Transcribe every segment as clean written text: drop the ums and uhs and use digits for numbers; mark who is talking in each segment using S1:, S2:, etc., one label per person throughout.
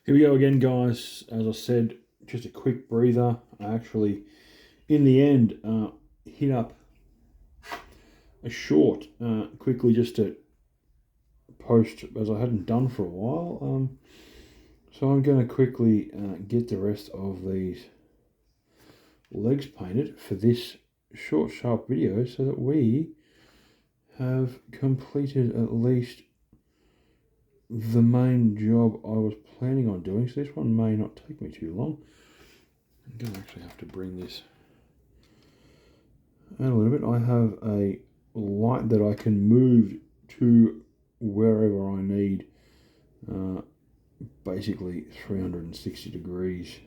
S1: Here we go again, guys. As I said, just a quick breather. I actually, in the end, hit up a short quickly just to post, as I hadn't done for a while. So I'm going to quickly get the rest of these legs painted for this short, sharp video so that we have completed at least the main job I was planning on doing. So this one may not take me too long. I'm going to actually have to bring this out a little bit. I have a light that I can move to wherever I need, basically 360 degrees.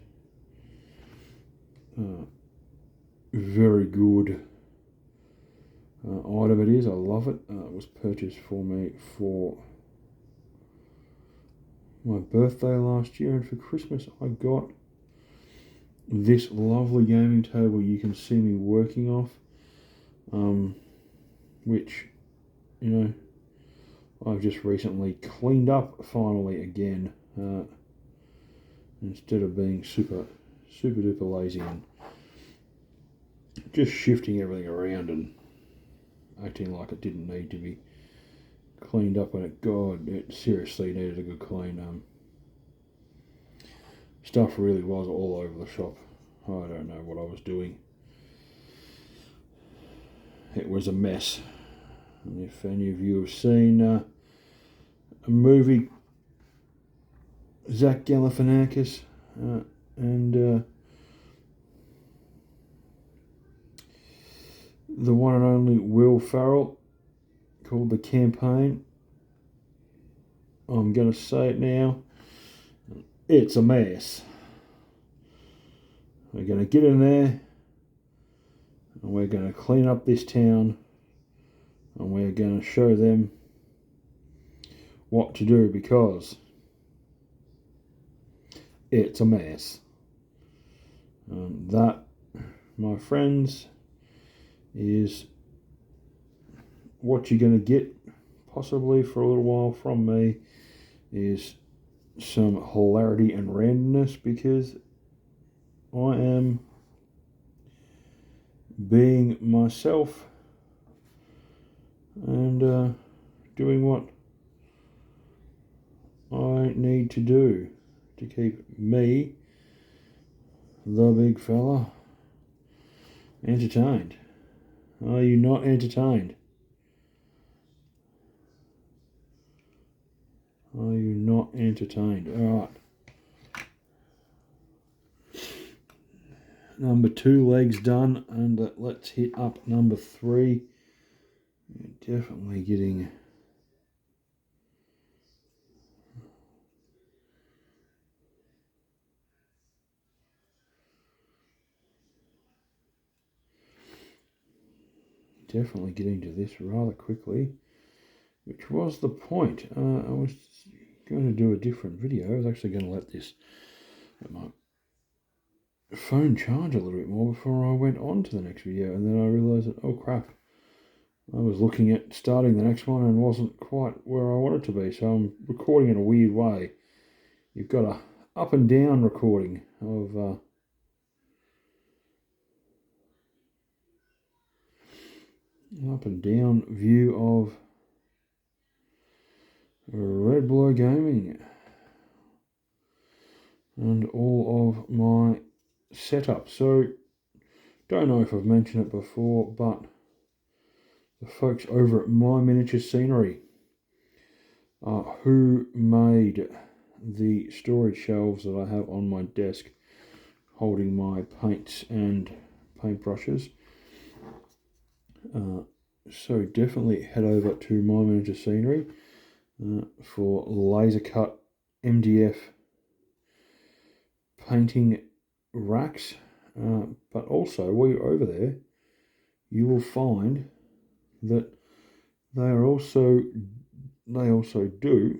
S1: Very good item it is. I love it. It was purchased for me for my birthday last year, and for Christmas I got this lovely gaming table you can see me working off, which, you know, I've just recently cleaned up finally again, instead of being super duper lazy and just shifting everything around and acting like it didn't need to be cleaned up when it seriously needed a good clean. Stuff really was all over the shop. I don't know what I was doing. It was a mess. And if any of you have seen a movie, Zach Galifianakis and the one and only Will Ferrell, called The Campaign, I'm going to say it now, it's a mess. We're going to get in there and we're going to clean up this town and we're going to show them what to do, because it's a mess. That, my friends, is what you're going to get possibly for a little while from me, is some hilarity and randomness, because I am being myself and doing what I need to do to keep me, the big fella, entertained. Are you not entertained? Are you not entertained? Alright. Number 2 legs done, and let's hit up number 3. Definitely getting to this rather quickly, which was the point. I was going to do a different video. I was actually going to let my phone charge a little bit more before I went on to the next video, and then I realised that, oh crap, I was looking at starting the next one and wasn't quite where I wanted to be, so I'm recording in a weird way. You've got a up and down recording of up and down view of Red Blur Gaming and all of my setup. So, don't know if I've mentioned it before, but the folks over at My Miniature Scenery, who made the storage shelves that I have on my desk holding my paints and paintbrushes. So definitely head over to My Miniature Scenery for laser cut MDF painting racks, but also while you're over there, you will find that they also do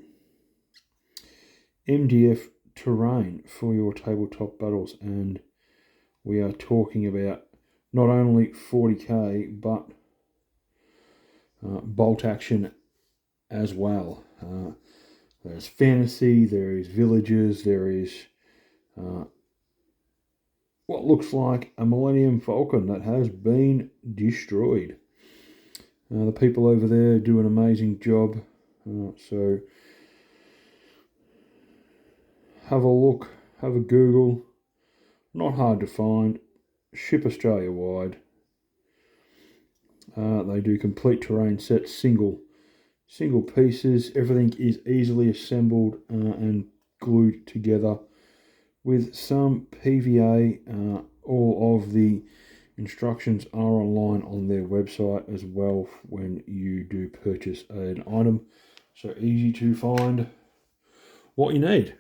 S1: MDF terrain for your tabletop battles, and we are talking about not only 40k but bolt action as well. There's fantasy, there is villages, there is what looks like a Millennium Falcon that has been destroyed. The people over there do an amazing job. So have a look, have a Google. Not hard to find. Ship Australia wide. They do complete terrain sets, single pieces. Everything is easily assembled and glued together with some PVA. All of the instructions are online on their website as well when you do purchase an item. So easy to find what you need.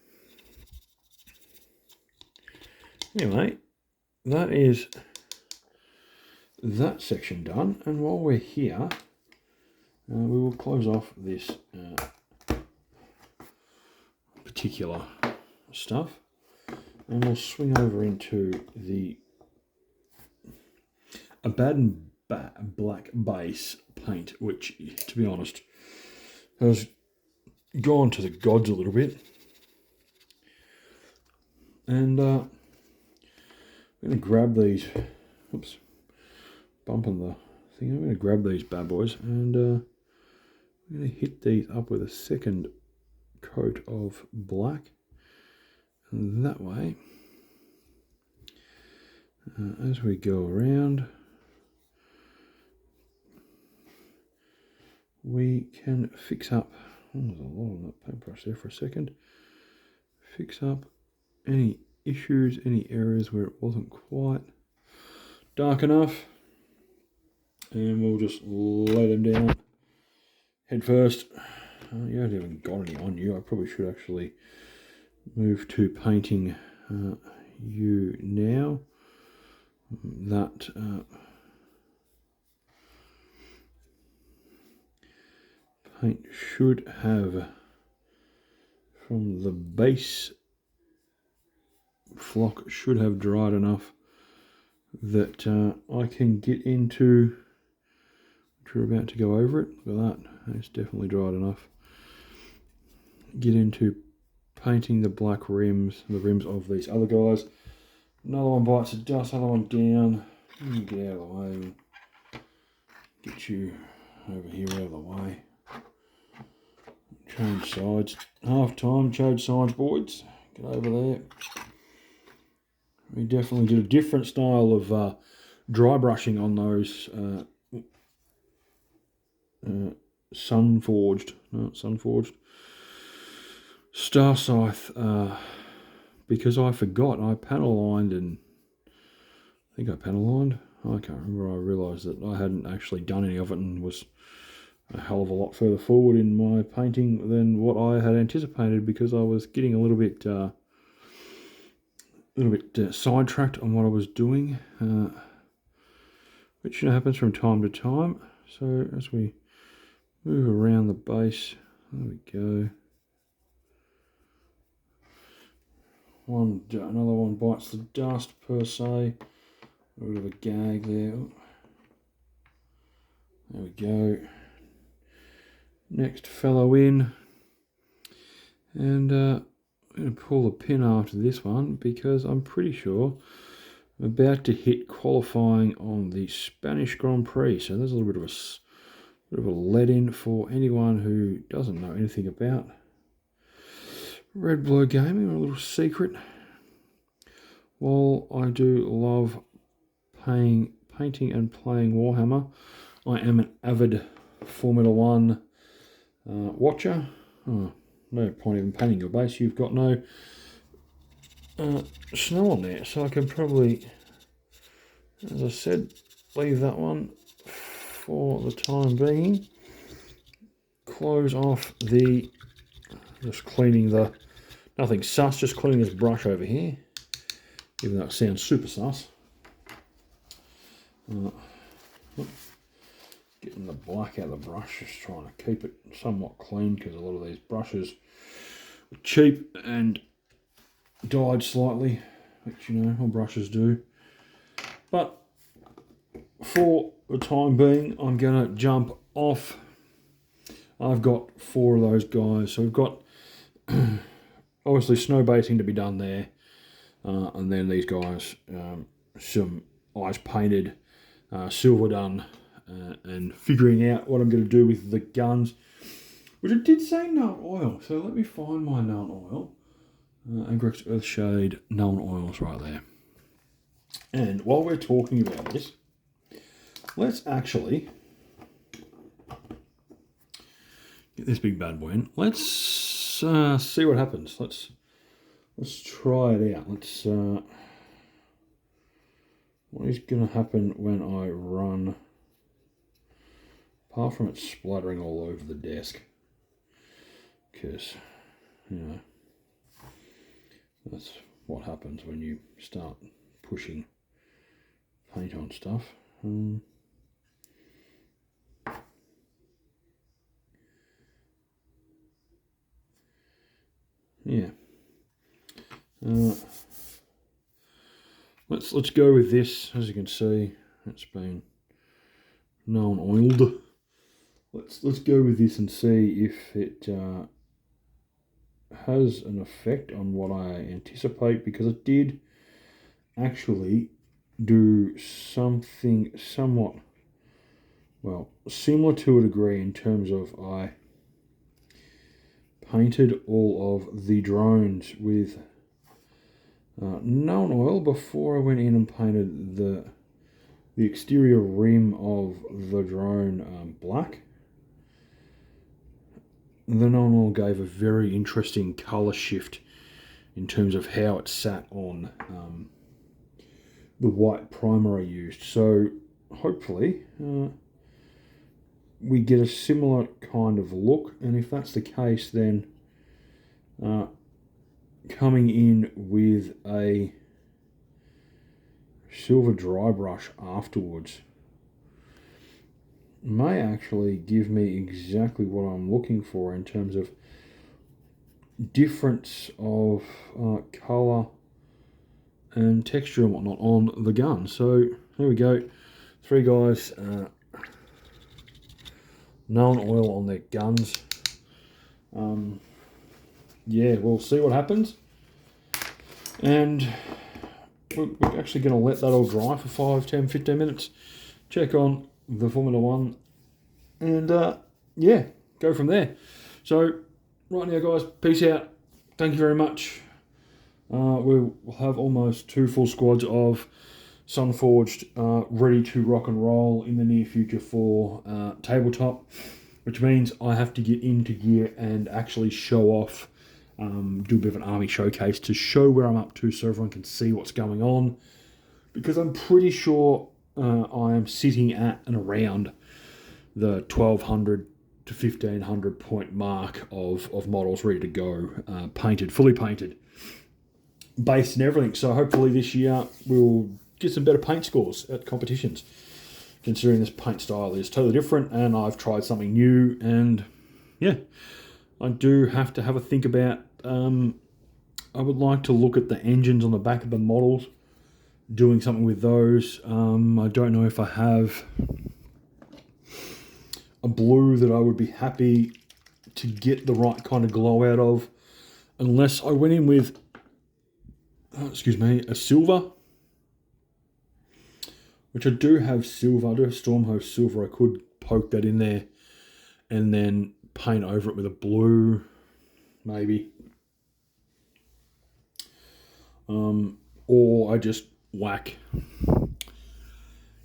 S1: Anyway, that is that section done. And while we're here, we will close off this particular stuff. And we'll swing over into the Abaddon Black Base paint, which, to be honest, has gone to the gods a little bit. And I'm going to grab these. Oops, bumping the thing. I'm going to grab these bad boys and I'm going to hit these up with a second coat of black. And that way, as we go around, we can fix up, there's a lot on that paintbrush there for a second, fix up any issues, any areas where it wasn't quite dark enough, and we'll just lay them down head first. You haven't even got any on you. I probably should actually move to painting you now. That paint should have, from the base flock, should have dried enough that I can get into, which we're about to go over it. Look at that, it's definitely dried enough. Get into painting the black rims, the rims of these other guys. Another one bites the dust, another one down. Get out of the way. Get you over here out of the way. Change sides. Half time, change sides, boys. Get over there. We definitely did a different style of dry brushing on those sun-forged Star Scythe, because I forgot, I panel lined, and I think I panel lined. I can't remember. I realised that I hadn't actually done any of it and was a hell of a lot further forward in my painting than what I had anticipated, because I was getting a little bit sidetracked on what I was doing, which happens from time to time. So as we move around the base, there we go. Another one bites the dust per se. A bit of a gag there. There we go. Next fellow in, and I'm going to pull the pin after this one because I'm pretty sure I'm about to hit qualifying on the Spanish Grand Prix. So there's a little bit of a let in for anyone who doesn't know anything about Red Blue Gaming, or a little secret. While I do love painting and playing Warhammer, I am an avid Formula 1 watcher. No point even painting your base. You've got no snow on there, so I can probably, as I said, leave that one for the time being. Close off the, just cleaning the, nothing sus, just cleaning this brush over here, even though it sounds super sus. Getting the black out of the brush, just trying to keep it somewhat clean, because a lot of these brushes are cheap and dyed slightly, which, you know, all brushes do. But for the time being, I'm going to jump off. I've got 4 of those guys. So we've got obviously snow baiting to be done there. And then these guys, some eyes painted, silver done, and figuring out what I'm going to do with the guns, which it did say Null Oil. So let me find my Null Oil. Agrex Earthshade Null Oils right there. And while we're talking about this, let's actually get this big bad boy in. Let's see what happens. Let's try it out. What is going to happen when I run, apart from it splattering all over the desk, because, you know, that's what happens when you start pushing paint on stuff. Yeah. Let's go with this. As you can see, it's been non-oiled. Let's go with this and see if it has an effect on what I anticipate, because it did actually do something somewhat, well, similar to a degree, in terms of I painted all of the drones with known oil before I went in and painted the exterior rim of the drone black. The known oil gave a very interesting colour shift in terms of how it sat on the white primer I used. So hopefully we get a similar kind of look, and if that's the case, then coming in with a silver dry brush afterwards may actually give me exactly what I'm looking for in terms of difference of colour and texture and whatnot on the gun. So there we go, 3 guys, known oil on their guns. Yeah, we'll see what happens, and we're actually going to let that all dry for 5, 10, 15 minutes, check on the Formula 1, and yeah, go from there. So right now, guys, peace out. Thank you very much. We'll have almost 2 full squads of Sunforged ready to rock and roll in the near future for tabletop, which means I have to get into gear and actually show off, do a bit of an army showcase to show where I'm up to so everyone can see what's going on, because I'm pretty sure I am sitting at and around the 1200 to 1500 point mark of models ready to go, painted, fully painted, based and everything. So hopefully this year we'll get some better paint scores at competitions, considering this paint style is totally different and I've tried something new. And yeah, I do have to have a think about, I would like to look at the engines on the back of the models, doing something with those. I don't know if I have a blue that I would be happy to get the right kind of glow out of, unless I went in with, excuse me, a silver, which I do have silver. I do have Stormhost silver. I could poke that in there and then paint over it with a blue, maybe. Or I just whack.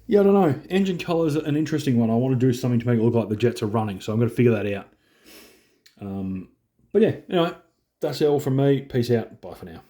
S1: Yeah, I don't know. Engine colour is an interesting one. I want to do something to make it look like the jets are running, so I'm going to figure that out. But yeah, anyway, that's all from me. Peace out. Bye for now.